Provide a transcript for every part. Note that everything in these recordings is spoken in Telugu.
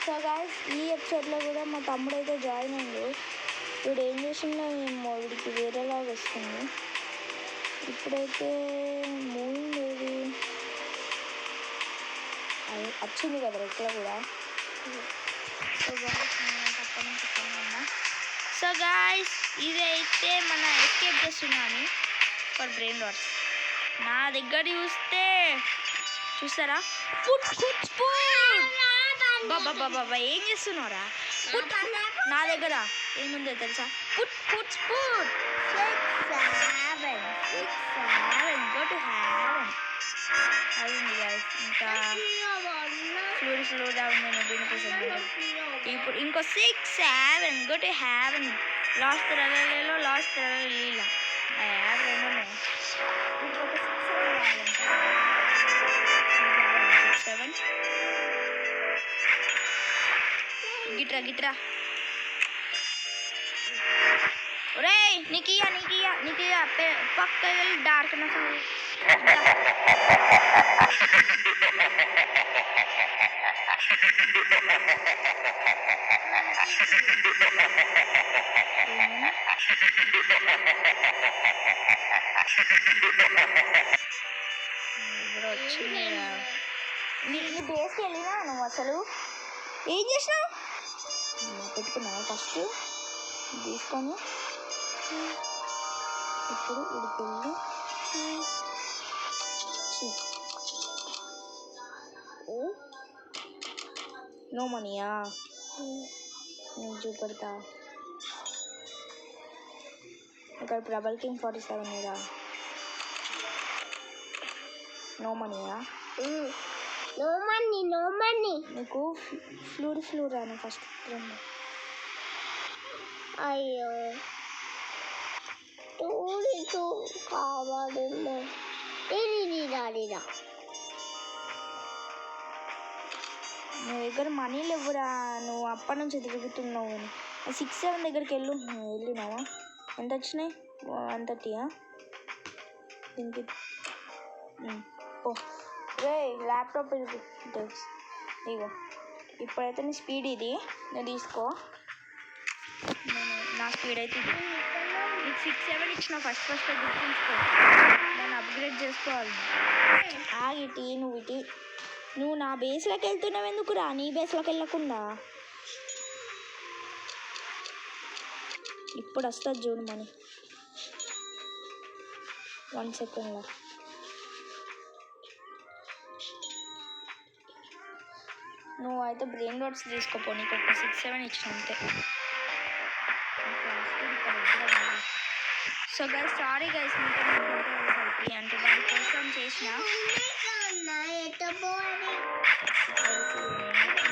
సో గైస్ ఈ ఎపిసోడ్లో కూడా మా తమ్ముడు అయితే జాయిన్ అయ్యిండు. వీడు ఏం చేసిందో ఏమో, వీడికి వేరేలాగా వస్తుంది. ఇప్పుడైతే మూవింగ్ ఏది అది వచ్చింది కదా రెక్కల కూడా. సో గాయస్ ఇదైతే మన ఎస్కేప్ చేస్తున్నాను ఫర్ బ్రెయిన్ వాట్స్. నా దగ్గర చూస్తారా పుట్ పుట్ పుట్ బాబా ఏం చేస్తున్నారా? నా దగ్గర ఏముందో తెలుసా? Put put put 6 7 go to heaven. అయింది గాయస్. ఇంకా ఫ్లో డౌన్ నేను వినిపిస్తుంది. ఇప్పుడు ఇంకో 6 7 go to heaven. లాస్ట్ రలలో లాస్ట్ లీలా రెండు ఉన్నాయి. ఇంకొక 6 7 గిట్రా ఒరే నీకియా పక్క డార్క్ నా వచ్చింది. నీ బేస్కి వెళ్ళినా నువ్వు అసలు ఏం చేసినావు? పెట్టుకున్నావా? ఫస్ట్ తీసుకొని ఇప్పుడు ఉడికెళ్ళి నో మనీయా నేను చూపెడతా. ఇక్కడ ప్రబల్ కింగ్ 47 మీద నో మనీయా? నో మనీ నీకు ఫ్లూర్ అని ఫస్ట్ రెండు. అయ్యో కావాలి నీ దగ్గర మనీ లేవురా, నువ్వు అప్పటి నుంచి తిరుగుతున్నావు. 6 7 దగ్గరికి వెళ్ళినావా? ఎంత వచ్చినాయి? 130. దీనికి ఓ రే ల్యాప్టాప్ తెలుసు. ఇగో ఇప్పుడైతే నీ స్పీడ్ ఇది నేను తీసుకో. నా స్పీడ్ అయితే ఇది. నీకు 6 7 ఇచ్చిన ఫస్ట్ గుర్తుంచుకో. దాన్ని అప్గ్రేడ్ చేసుకోవాలి. ఆగిటి నువ్వు నా బేస్లోకి వెళ్తున్నావు ఎందుకురా? నీ బేస్లోకి వెళ్ళకుండా ఇప్పుడు వస్తుంది చూడు మనీ. 1 సెకండ్లో నువ్వు అయితే బ్రెయిన్ వాట్స్ తీసుకోపో. నీకు ఒక 6 7 ఇచ్చిన అంతే. సో గైస్ సారీ గైస్, మీకు అంటే దానికోసం చేసిన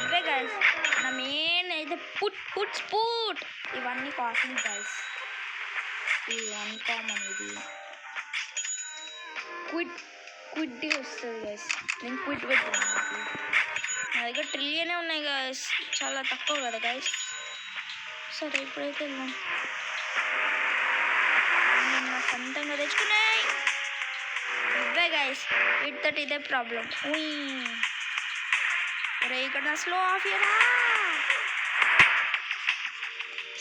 ఇవే గైస్. నా మెయిన్ అయితే పుట్ ఇవన్నీ కాస్ట్లీ గైస్. ఇది అన్కామన్. ఇది క్విడ్ వస్తుంది గైస్. నేను క్విడ్ పెట్టాను. నా దగ్గర ట్రిలియనే ఉన్నాయి గైస్, చాలా తక్కువ కదా గైస్. సరే ఇప్పుడైతే వెళ్దాం. నా సొంతంగా తెచ్చుకున్నాయి ఇవే గైస్. వీటితో ఇదే ప్రాబ్లం. ఒరే ఇక్కడ నా స్లో ఆఫ్ ఇయరా.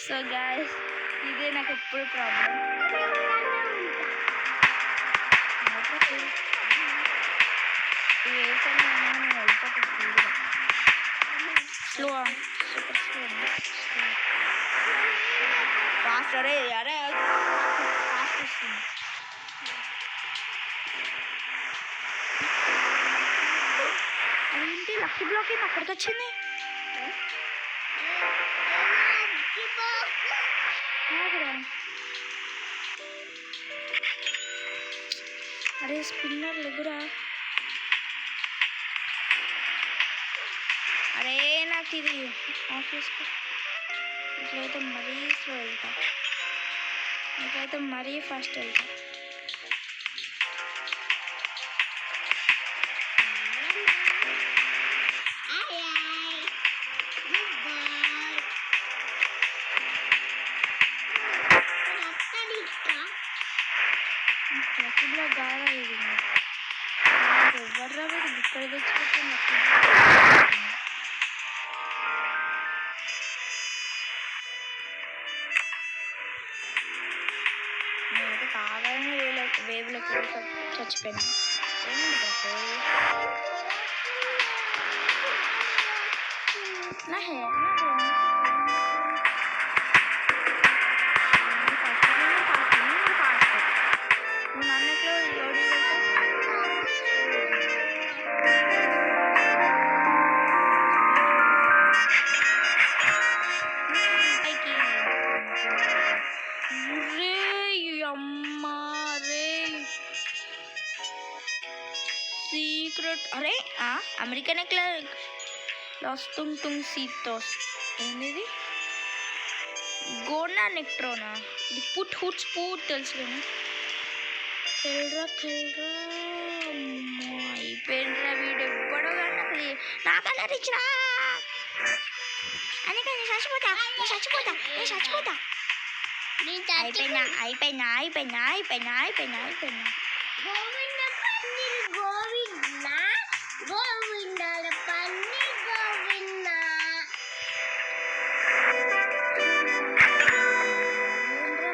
సో గైస్ ఇదే నాకు ఎప్పుడు problem. Slow super slow fast. అరే ఫాస్ట్ వస్తుంది. అదేంటి లక్కీ బ్లాక్ ఏంటి అక్కడికి వచ్చింది? అరే స్పిన్నర్ లేగురా. అరే నాకు ఇది ఆఫ్ చేసుకో. ఇట్లయితే మరీ స్లో వెళ్తా, ఇట్లయితే మరీ ఫాస్ట్ వెళ్తా. ఎక్కడ తెచ్చిపెట్టింది నేనైతే కావాలని వేవులకి చచ్చిపోయాను. నా హెయిర్ నువ్వు నన్నెట్లో లోడింగ్ పైకి రే అమ్మా రే సీక్రెట్ అరే అమెరికన్ ఎక్లా లాస్ తుంగ్ తుంగ్ సీతోస్ ఏంది గోనా నెక్ట్రోనా ఇది పుట్ హుట్ స్పూట్ తెలుసు కానీ కెల్రా అయిపోయిండ్రా వీడు ఎవ్వడో కానీ నాకన్నా రిచ్ రా అని కానీ చచ్చిపోతా అయిపోయినా గోవిందాల పన్ని గోవిందా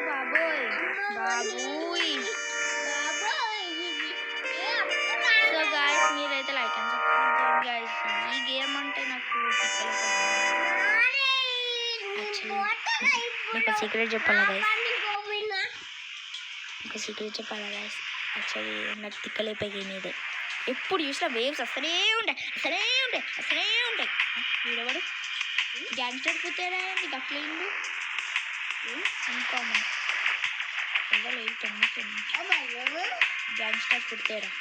బాబోయ్ సో గాయస్ మీరైతే లైక్ అండ్ సబ్స్క్రైబ్ చేయండి గాయస్. ఈ గేమ్ అంటే నాకు మీకు సీక్రెట్ చెప్పాలా గాయస్ యాక్చువల్లీ నాకు తిక్కలేపే గేమ్ ఇదే. ఎప్పుడు చూసినా వేవ్స్ వస్తూనే ఉంటాయి. వీడెవడు గ్యాంగ్స్టర్ పుట్టారా ఏంటి గట్లేండు ఇంకా ఎవరు గ్యాంగ్స్టర్ పుట్టారా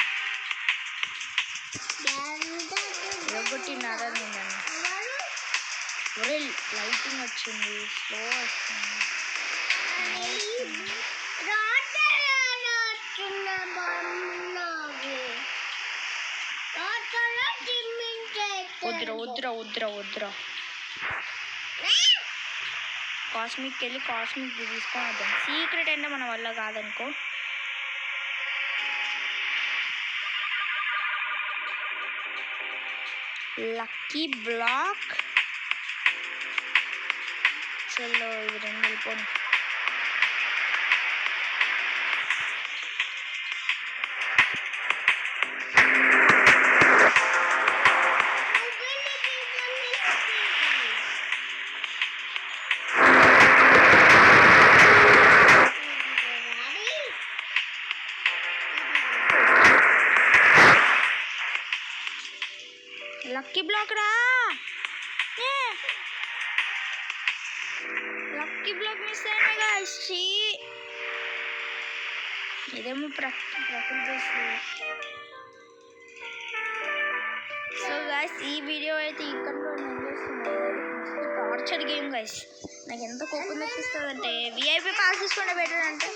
ఎగొట్టినారా నేను నన్ను ఒరే లైటింగ్ వచ్చింది స్లో వస్తుంది వద్దురా కాస్మిక్కి వెళ్ళి కాస్మిక్ తీసుకొని వద్దాం. సీక్రెట్ అంటే మన వల్ల కాదనుకో. లక్కీ బ్లాక్ చలో ఇవి రెండు వెళ్ళిపోను. లక్కీ బ్లాక్ రా లక్కీ బ్లాక్ మిస్ అయినా గాయస్. ఇదేమో ప్రకృతి. సో గాయస్ ఈ వీడియో అయితే ఇక్కడ నేను చేస్తున్నాను. Torture game guys. నాకు ఎంత కోపం తెప్పిస్తుంది అంటే విఐపి పాస్ తీసుకుంటే బెటర్ అంటే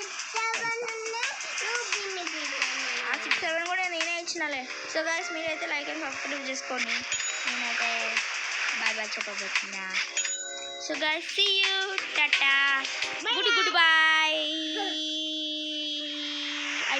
6-7 కూడా నేనే ఇచ్చినాలే. సో గాయస్ మీరైతే లైక్ అండ్ సబ్స్క్రైబ్ చేసుకోండి. నేనైతే బాయ్ చెప్పబోతున్నా. So guys see you tata good bye.